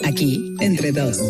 aquí entre dos.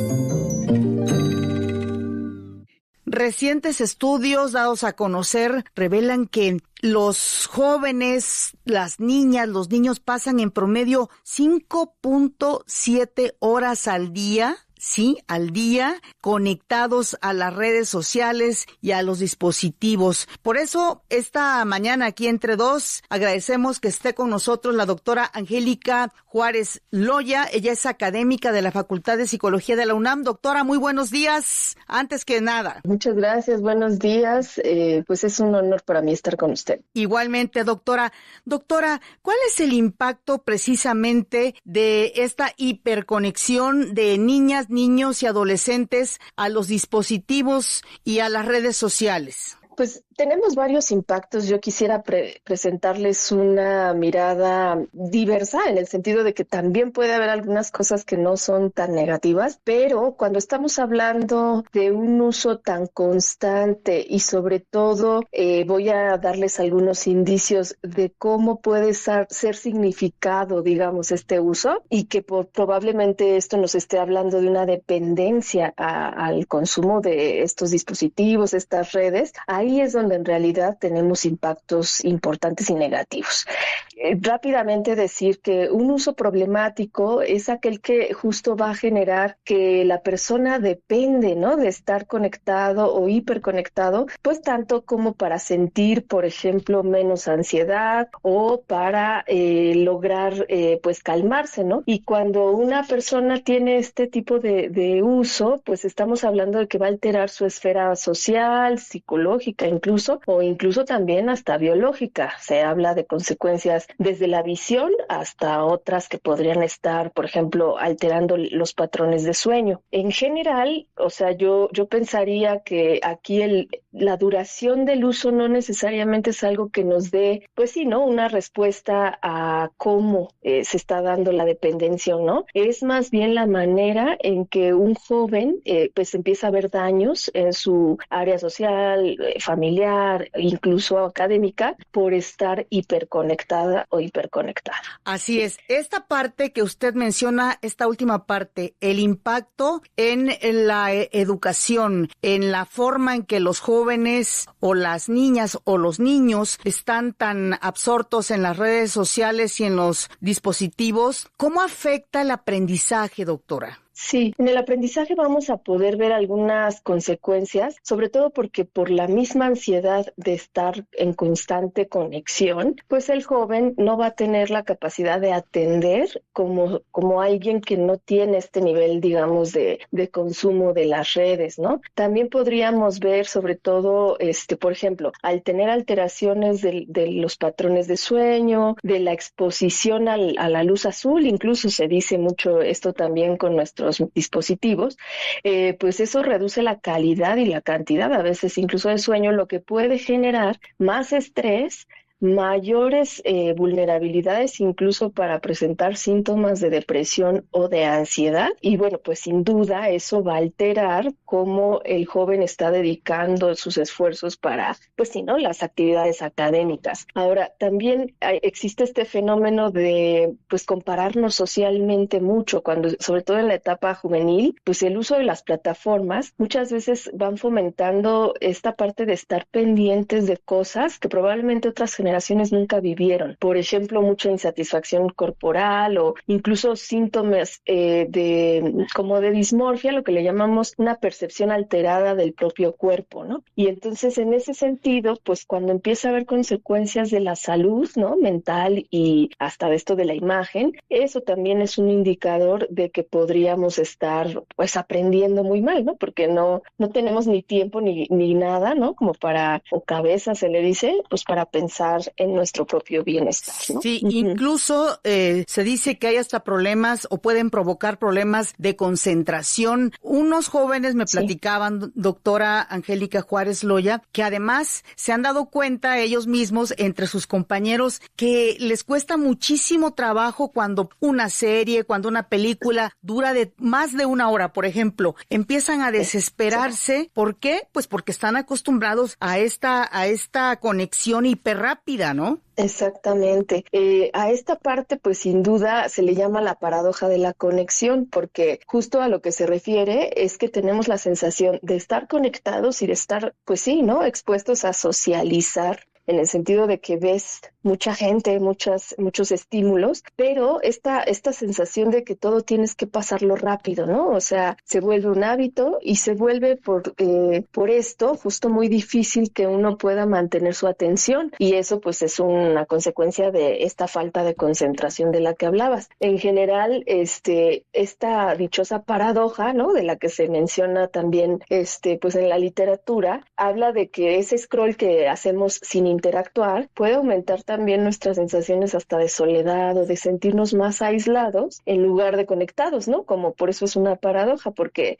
Recientes estudios dados a conocer revelan que los jóvenes, las niñas, los niños pasan en promedio 5.7 horas al día. Sí, al día, conectados a las redes sociales y a los dispositivos. Por eso, esta mañana aquí entre dos, agradecemos que esté con nosotros la doctora Angélica Juárez Loya. Ella es académica de la Facultad de Psicología de la UNAM. Doctora, muy buenos días. Antes que nada. Muchas gracias, buenos días. Pues es un honor para mí estar con usted. Igualmente, doctora. Doctora, ¿cuál es el impacto precisamente de esta hiperconexión de niñas, niños y adolescentes a los dispositivos y a las redes sociales? Pues tenemos varios impactos. Yo quisiera presentarles una mirada diversa en el sentido de que también puede haber algunas cosas que no son tan negativas, pero cuando estamos hablando de un uso tan constante y sobre todo voy a darles algunos indicios de cómo puede ser significado, digamos, este uso y que probablemente esto nos esté hablando de una dependencia al consumo de estos dispositivos, estas redes. Ahí es donde en realidad tenemos impactos importantes y negativos. Rápidamente decir que un uso problemático es aquel que justo va a generar que la persona depende, ¿no?, de estar conectado o hiperconectado, pues tanto como para sentir, por ejemplo, menos ansiedad o para lograr pues calmarse, ¿no? Y cuando una persona tiene este tipo de uso, pues estamos hablando de que va a alterar su esfera social, psicológica incluso también hasta biológica. Se habla de consecuencias desde la visión hasta otras que podrían estar, por ejemplo, alterando los patrones de sueño. En general, o sea, yo pensaría que aquí la duración del uso no necesariamente es algo que nos dé, pues sí, ¿no?, una respuesta a cómo se está dando la dependencia, ¿no? Es más bien la manera en que un joven pues empieza a ver daños en su área social, familiar, incluso académica, por estar hiperconectada o hiperconectada. Así es. Esta parte que usted menciona, esta última parte, el impacto en la educación, en la forma en que los jóvenes o las niñas o los niños están tan absortos en las redes sociales y en los dispositivos, ¿cómo afecta el aprendizaje, doctora? Sí, en el aprendizaje vamos a poder ver algunas consecuencias, sobre todo porque por la misma ansiedad de estar en constante conexión, pues el joven no va a tener la capacidad de atender como alguien que no tiene este nivel, digamos, de consumo de las redes, ¿no? También podríamos ver, sobre todo, por ejemplo, al tener alteraciones de los patrones de sueño, de la exposición a la luz azul, incluso se dice mucho esto también con nuestros dispositivos, pues eso reduce la calidad y la cantidad, a veces incluso de sueño, lo que puede generar más estrés, mayores vulnerabilidades incluso para presentar síntomas de depresión o de ansiedad. Y bueno, pues sin duda eso va a alterar cómo el joven está dedicando sus esfuerzos para, pues sí, ¿no?, las actividades académicas. Ahora, también existe este fenómeno de, pues, compararnos socialmente mucho, cuando, sobre todo en la etapa juvenil, pues el uso de las plataformas muchas veces van fomentando esta parte de estar pendientes de cosas que probablemente otras generaciones nunca vivieron. Por ejemplo, mucha insatisfacción corporal o incluso síntomas como de dismorfia, lo que le llamamos una percepción alterada del propio cuerpo, ¿no? Y entonces, en ese sentido, pues cuando empieza a haber consecuencias de la salud, ¿no?, mental y hasta de esto de la imagen, eso también es un indicador de que podríamos estar pues aprendiendo muy mal, ¿no? Porque no tenemos ni tiempo ni nada, ¿no?, como para, o cabeza se le dice, pues para pensar en nuestro propio bienestar, ¿no? Sí, incluso se dice que hay hasta problemas o pueden provocar problemas de concentración. Unos jóvenes me platicaban, doctora Angélica Juárez Loya, que además se han dado cuenta ellos mismos entre sus compañeros que les cuesta muchísimo trabajo cuando una serie, cuando una película dura de más de una hora, por ejemplo, empiezan a desesperarse. ¿Por qué? Pues porque están acostumbrados a esta conexión hiperrápida rápida, ¿no? Exactamente. A esta parte, pues sin duda se le llama la paradoja de la conexión, porque justo a lo que se refiere es que tenemos la sensación de estar conectados y de estar, pues sí, ¿no? Expuestos a socializar, en el sentido de que ves mucha gente, muchos estímulos, pero esta sensación de que todo tienes que pasarlo rápido, ¿no? O sea, se vuelve un hábito y se vuelve por esto justo muy difícil que uno pueda mantener su atención, y eso pues es una consecuencia de esta falta de concentración de la que hablabas. En general, esta dichosa paradoja, ¿no? De la que se menciona también, pues en la literatura, habla de que ese scroll que hacemos sin interactuar puede aumentar también nuestras sensaciones hasta de soledad o de sentirnos más aislados en lugar de conectados, ¿no? Como por eso es una paradoja, porque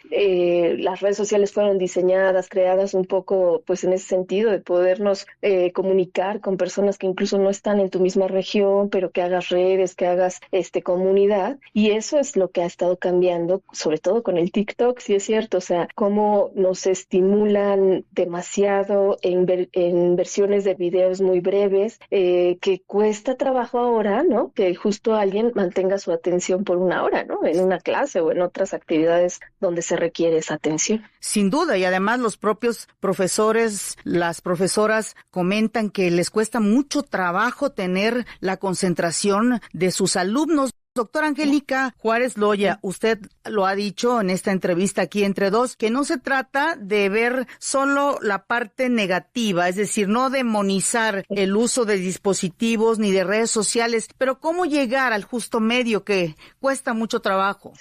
las redes sociales fueron diseñadas, creadas un poco pues en ese sentido de podernos comunicar con personas que incluso no están en tu misma región, pero que hagas redes, que hagas comunidad, y eso es lo que ha estado cambiando, sobre todo con el TikTok, sí es cierto, o sea, cómo nos estimulan demasiado en versiones de videos muy breves, que cuesta trabajo ahora, ¿no? Que justo alguien mantenga su atención por una hora, ¿no? En una clase o en otras actividades donde se requiere esa atención. Sin duda, y además los propios profesores, las profesoras comentan que les cuesta mucho trabajo tener la concentración de sus alumnos. Doctora Angélica Juárez Loya, usted lo ha dicho en esta entrevista aquí entre dos, que no se trata de ver solo la parte negativa, es decir, no demonizar el uso de dispositivos ni de redes sociales, pero cómo llegar al justo medio que cuesta mucho trabajo.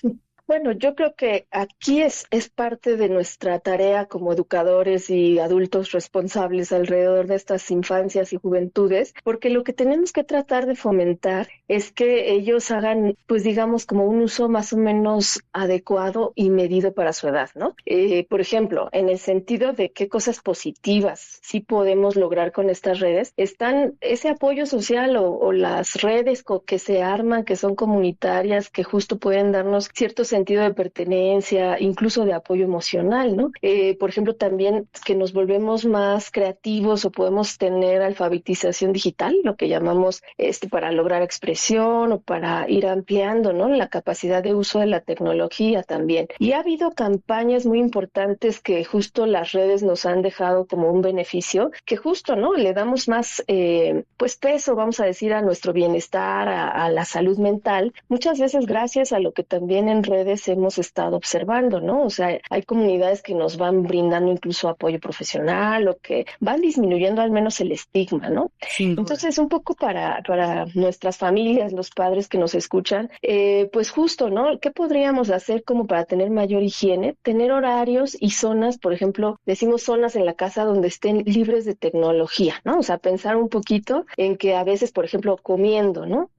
Bueno, yo creo que aquí es parte de nuestra tarea como educadores y adultos responsables alrededor de estas infancias y juventudes, porque lo que tenemos que tratar de fomentar es que ellos hagan, pues digamos, como un uso más o menos adecuado y medido para su edad, ¿no? Por ejemplo, en el sentido de qué cosas positivas sí podemos lograr con estas redes, están ese apoyo social o las redes que se arman, que son comunitarias, que justo pueden darnos ciertos sentido de pertenencia, incluso de apoyo emocional, ¿no? Por ejemplo, también que nos volvemos más creativos o podemos tener alfabetización digital, lo que llamamos para lograr expresión o para ir ampliando, ¿no? La capacidad de uso de la tecnología también. Y ha habido campañas muy importantes que justo las redes nos han dejado como un beneficio, que justo, ¿no? Le damos más, pues peso, vamos a decir, a nuestro bienestar, a la salud mental, muchas veces gracias a lo que también en redes hemos estado observando, ¿no? O sea, hay comunidades que nos van brindando incluso apoyo profesional o que van disminuyendo al menos el estigma, ¿no? Entonces, un poco para nuestras familias, los padres que nos escuchan, pues justo, ¿no? ¿Qué podríamos hacer como para tener mayor higiene? Tener horarios y zonas, por ejemplo, decimos zonas en la casa donde estén libres de tecnología, ¿no? O sea, pensar un poquito en que a veces, por ejemplo, comiendo, ¿no?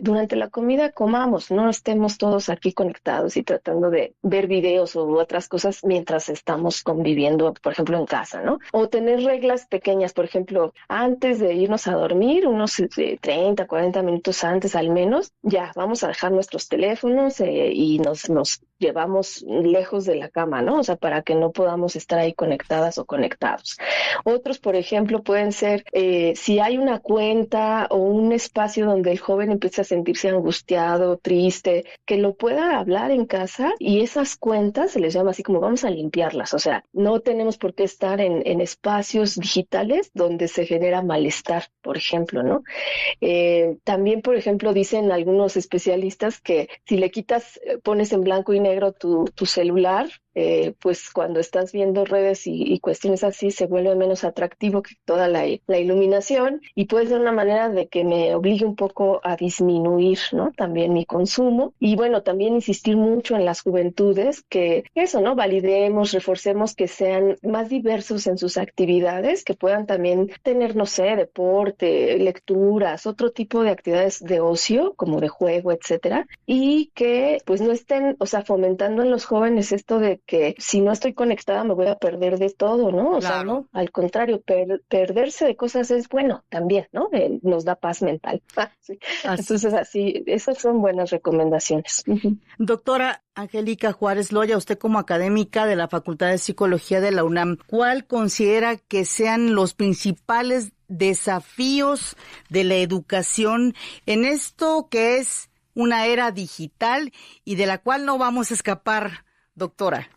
Durante la comida comamos, no estemos todos aquí conectados y tratando de ver videos u otras cosas mientras estamos conviviendo, por ejemplo, en casa, ¿no? O tener reglas pequeñas, por ejemplo, antes de irnos a dormir, unos 30, 40 minutos antes al menos, ya vamos a dejar nuestros teléfonos y nos llevamos lejos de la cama, ¿no? O sea, para que no podamos estar ahí conectadas o conectados. Otros, por ejemplo, pueden ser si hay una cuenta o un espacio donde el joven empieza a sentirse angustiado, triste, que lo pueda hablar en casa, y esas cuentas se les llama así como vamos a limpiarlas. O sea, no tenemos por qué estar en espacios digitales donde se genera malestar, por ejemplo, ¿no? También, por ejemplo, dicen algunos especialistas que si le quitas, pones en blanco y negro tu celular, pues cuando estás viendo redes y cuestiones así se vuelve menos atractivo que toda la iluminación, y puede ser una manera de que me obligue un poco a disminuir, ¿no? También mi consumo. Y bueno, también insistir mucho en las juventudes que eso, ¿no? Validemos, reforcemos que sean más diversos en sus actividades, que puedan también tener, no sé, deporte, lecturas, otro tipo de actividades de ocio, como de juego, etcétera, y que pues no estén, o sea, fomentando en los jóvenes esto de que si no estoy conectada me voy a perder de todo, ¿no? O sea, no, al contrario, perderse de cosas es bueno también, ¿no? Nos da paz mental. Sí. Entonces, así, esas son buenas recomendaciones. Uh-huh. Doctora Angélica Juárez Loya, usted como académica de la Facultad de Psicología de la UNAM, ¿cuál considera que sean los principales desafíos de la educación en esto que es una era digital y de la cual no vamos a escapar, doctora?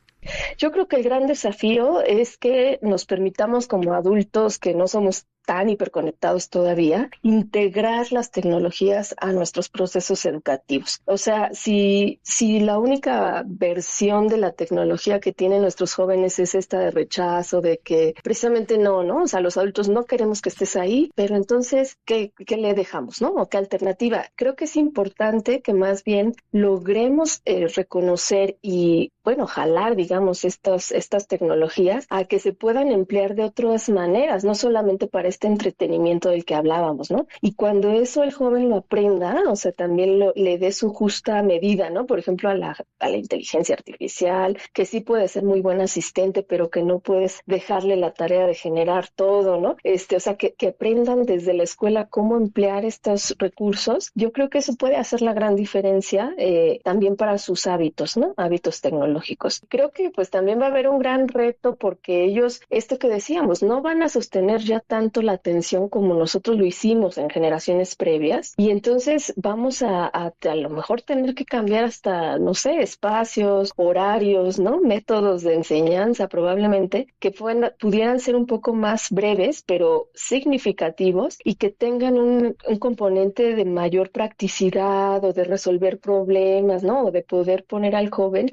Yo creo que el gran desafío es que nos permitamos como adultos que no somos tan hiperconectados todavía, integrar las tecnologías a nuestros procesos educativos. O sea, si la única versión de la tecnología que tienen nuestros jóvenes es esta de rechazo, de que precisamente no, o sea, los adultos no queremos que estés ahí, pero entonces, ¿qué le dejamos, no? ¿O qué alternativa? Creo que es importante que más bien logremos reconocer y, bueno, jalar, digamos, estas tecnologías a que se puedan emplear de otras maneras, no solamente para este entretenimiento del que hablábamos, ¿no? Y cuando eso el joven lo aprenda, o sea, también le dé su justa medida, ¿no? Por ejemplo, a la inteligencia artificial, que sí puede ser muy buen asistente, pero que no puedes dejarle la tarea de generar todo, ¿no? O sea, que aprendan desde la escuela cómo emplear estos recursos. Yo creo que eso puede hacer la gran diferencia también para sus hábitos, ¿no? Hábitos tecnológicos. Creo que pues también va a haber un gran reto porque ellos, esto que decíamos, no van a sostener ya tanto la atención como nosotros lo hicimos en generaciones previas, y entonces vamos a lo mejor tener que cambiar hasta, no sé, espacios, horarios, ¿no? Métodos de enseñanza probablemente que pudieran ser un poco más breves, pero significativos y que tengan un componente de mayor practicidad o de resolver problemas, ¿no? O de poder poner al joven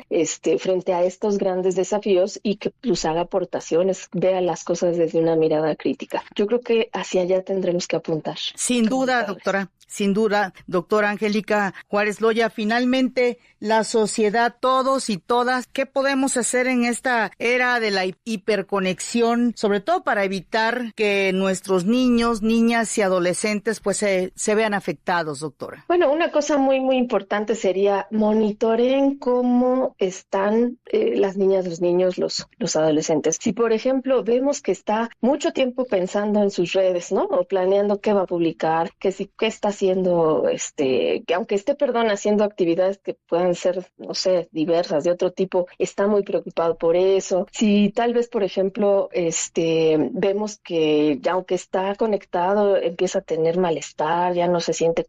frente a estos grandes desafíos y que pues haga aportaciones, vea las cosas desde una mirada crítica. Yo creo que hacia allá tendremos que apuntar. Sin duda, doctora. Sin duda, doctora Angélica Juárez Loya, finalmente la sociedad, todos y todas, ¿qué podemos hacer en esta era de la hiperconexión, sobre todo para evitar que nuestros niños, niñas y adolescentes pues se vean afectados, doctora? Bueno, una cosa muy, muy importante sería monitoreen cómo están las niñas, los niños, los adolescentes. Si, por ejemplo, vemos que está mucho tiempo pensando en sus redes, ¿no? O planeando qué va a publicar, qué está haciendo, que aunque esté, haciendo actividades que puedan ser, no sé, diversas, de otro tipo, está muy preocupado por eso. Si tal vez, por ejemplo, vemos que ya aunque está conectado, empieza a tener malestar, ya no se siente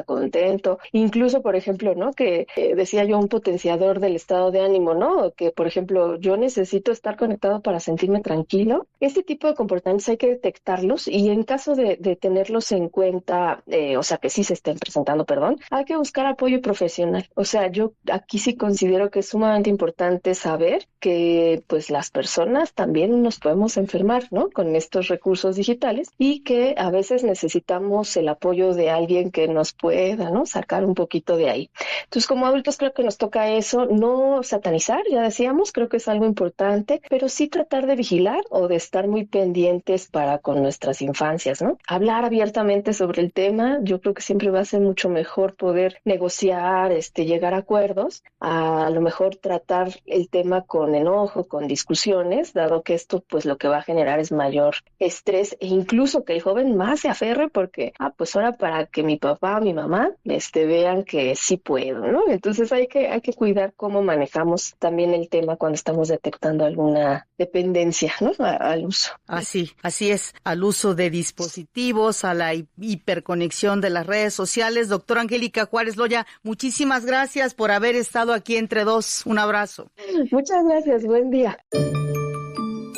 contento, incluso, por ejemplo, ¿no? Que decía yo, un potenciador del estado de ánimo, ¿no? Que, por ejemplo, yo necesito estar conectado para sentirme tranquilo. Este tipo de comportamientos hay que detectarlos y en caso de tenerlos en cuenta, o sea, que sí se estén presentando, hay que buscar apoyo profesional. O sea, yo aquí sí considero que es sumamente importante saber que pues las personas también nos podemos enfermar, ¿no? Con estos recursos digitales y que a veces necesitamos el apoyo de alguien que nos pueda, ¿no? Sacar un poquito de ahí. Entonces, como adultos creo que nos toca eso, no satanizar, ya decíamos, creo que es algo importante, pero sí tratar de vigilar o de estar muy pendientes para con nuestras infancias, ¿no? Hablar abiertamente sobre el tema, yo creo que siempre va a ser mucho mejor poder negociar, llegar a acuerdos, a lo mejor tratar el tema con enojo, con discusiones, dado que esto pues lo que va a generar es mayor estrés e incluso que el joven más se aferre porque, pues ahora para que mi papá o mi mamá vean que sí puedo, ¿no? Entonces hay que cuidar cómo manejamos también el tema cuando estamos detectando alguna dependencia, ¿no? Al uso. Así es, al uso de dispositivos, a la hiperconexión de las redes sociales. Doctora Angélica Juárez Loya, muchísimas gracias por haber estado aquí entre dos. Un abrazo. Muchas gracias, buen día.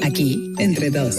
Aquí, entre dos.